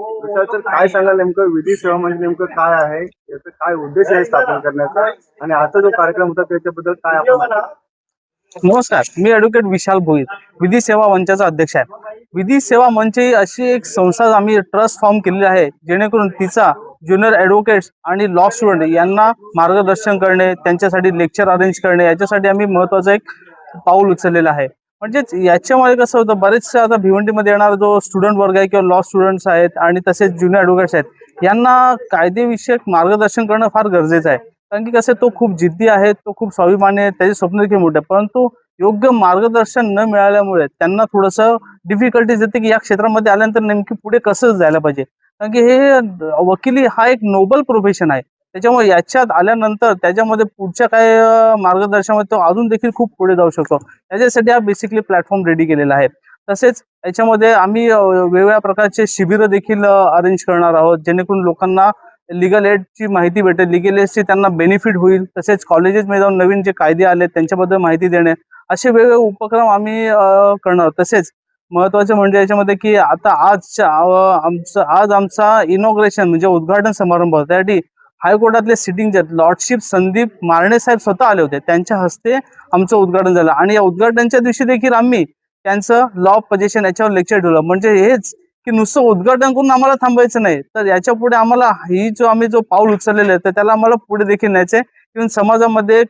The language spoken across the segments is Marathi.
तर काय सांगाल नेमकं विधी सेवा म्हणजे नेमकं काय आहे, याचा काय उद्देश आहे स्थापन करण्याचा, आणि आजचा जो कार्यक्रम होता त्याच्याबद्दल काय आपण नमस्कार, मी ॲडव्होकेट विशाल भोईर, विधी सेवा मंचाचा अध्यक्ष आहे. विधी सेवा मंच ही अशी एक संस्था आम्ही ट्रस्ट फॉर्म केलेली आहे, जेणेकरून तिचा ज्युनियर ॲडव्होकेट्स आणि लॉ स्टुडंट यांना मार्गदर्शन करणे, त्यांच्यासाठी लेक्चर अरेंज करणे, याच्यासाठी आम्ही महत्त्वाचं एक पाऊल उचललेलं आहे. म्हणजेच याच्यामुळे कसं होतं, बरेचसे आता भिवंडीमध्ये येणारा जो स्टुडंट वर्ग आहे किंवा लॉ स्टुडंट्स आहेत आणि तसेच ज्युनियर ॲडव्होकेट्स आहेत, यांना कायदेविषयक मार्गदर्शन करणं फार गरजेचं आहे. कारण की कसं तो खूप जिद्दी आहे, तो खूप स्वाभिमानी आहे, त्याचे स्वप्न देखील मोठे आहे. परंतु योग्य मार्गदर्शन न मिळाल्यामुळे त्यांना थोडंसं डिफिकल्टीज येते की या क्षेत्रामध्ये आल्यानंतर नेमकी पुढे कसं जायला पाहिजे. कारण की हे वकिली हा एक नोबल प्रोफेशन आहे. त्याच्यामुळे याच्यात आल्यानंतर त्याच्यामध्ये पुढच्या काय मार्गदर्शनामध्ये तो अजून देखील खूप पुढे जाऊ शकतो. त्याच्यासाठी हा बेसिकली प्लॅटफॉर्म रेडी केलेला आहे. तसेच याच्यामध्ये आम्ही वेगवेगळ्या प्रकारचे शिबिरं देखील अरेंज करणार आहोत, जेणेकरून लोकांना लीगल एडची माहिती भेटेल, लीगल एडची त्यांना बेनिफिट होईल. तसेच कॉलेजेसमध्ये जाऊन नवीन जे कायदे आले त्यांच्याबद्दल माहिती देणे, असे वेगवेगळे उपक्रम आम्ही करणार. तसेच महत्त्वाचे म्हणजे याच्यामध्ये की आता आज आमचा इनॉग्रेशन म्हणजे उद्घाटन समारंभ होता. त्यासाठी हायकोर्टातले सिटिंग जज लॉर्डशिप संदीप मारणे साहेब स्वतः आले होते. त्यांच्या हस्ते आमचं उद्घाटन झालं आणि या उद्घाटनाच्या दिवशी देखील आम्ही त्यांचं लॉ ऑफ पोजेशन याच्यावर लेक्चर ठेवलं. म्हणजे हेच की नुसतं उद्घाटन करून आम्हाला थांबायचं नाही, तर याच्या पुढे आम्हाला आम्ही जो पाऊल उचललेलं आहे तर त्याला आम्हाला पुढे देखील न्यायचं आहे. किंवा समाजामध्ये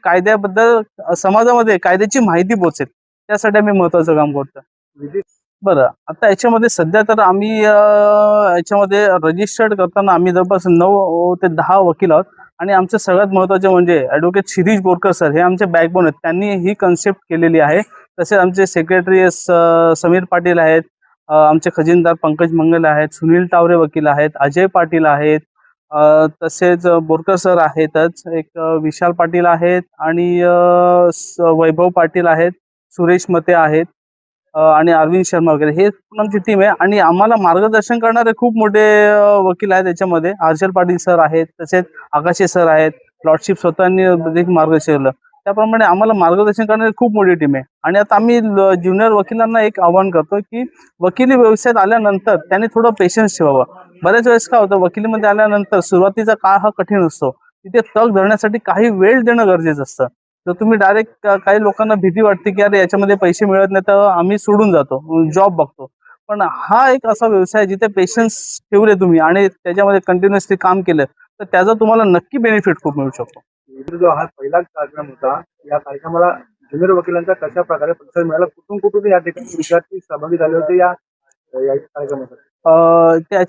समाजामध्ये कायद्याची माहिती पोहोचेल, त्यासाठी आम्ही महत्त्वाचं काम करतो. विधी बरं, आता याच्यामध्ये सध्या तर आम्ही याच्यामध्ये रजिस्टर्ड करताना आम्ही जवळपास 9 ते 10 वकील आहोत. आणि आमचं सगळ्यात महत्त्वाचे म्हणजे ॲडव्होकेट शिरीष बोरकर सर, हे आमचे बॅकबोन आहेत. त्यांनी ही कन्सेप्ट केलेली आहे. तसेच आमचे सेक्रेटरी समीर पाटील आहेत, आमचे खजिनदार पंकज मंगल आहेत, सुनील टावरे वकील आहेत, अजय पाटील आहेत, तसेच बोरकर सर आहेतच, एक विशाल पाटील आहेत आणि वैभव पाटील आहेत, सुरेश मते आहेत आणि अरविंद शर्मा वगैरे हे आमची टीम आहे. आणि आम्हाला मार्गदर्शन करणारे खूप मोठे वकील आहेत. त्याच्यामध्ये हर्षल पाटील सर आहेत, तसेच आकाशे सर आहेत, लॉर्डशिप स्वतःनी देखील मार्गदर्शन केलं. त्याप्रमाणे आम्हाला मार्गदर्शन करणारी खूप मोठी टीम आहे. आणि आता आम्ही ज्युनियर वकिलांना एक आवाहन करतो की वकिली व्यवसायात आल्यानंतर त्यांनी थोडं पेशन्स ठेवावं. बऱ्याच वेळेस काय होतं, वकिलीमध्ये आल्यानंतर सुरुवातीचा काळ हा कठीण असतो. तिथे तग धरण्यासाठी काही वेळ देणं गरजेचं असतं. जर तुम्ही डायरेक्ट काही लोकांना भीती वाटते की अरे याच्यामध्ये पैसे मिळत नाही तर आम्ही सोडून जातो, जॉब बघतो. पण हा एक असा व्यवसाय आहे जिथे पेशन्स ठेवले तुम्ही आणि त्याच्यामध्ये कंटिन्युअसली काम केलं तर त्याचा तुम्हाला नक्की बेनिफिट खूप मिळू शकतो. विधी जो हा पहिला कार्यक्रम होता, या कार्यक्रमाला ज्युनियर वकिलांचा कशा प्रकारे प्रतिसाद मिळाला, कुठून कुठून या ठिकाणी विद्यार्थी सहभागी झाले होते या या कार्यक्रमासाठी? त्याच्या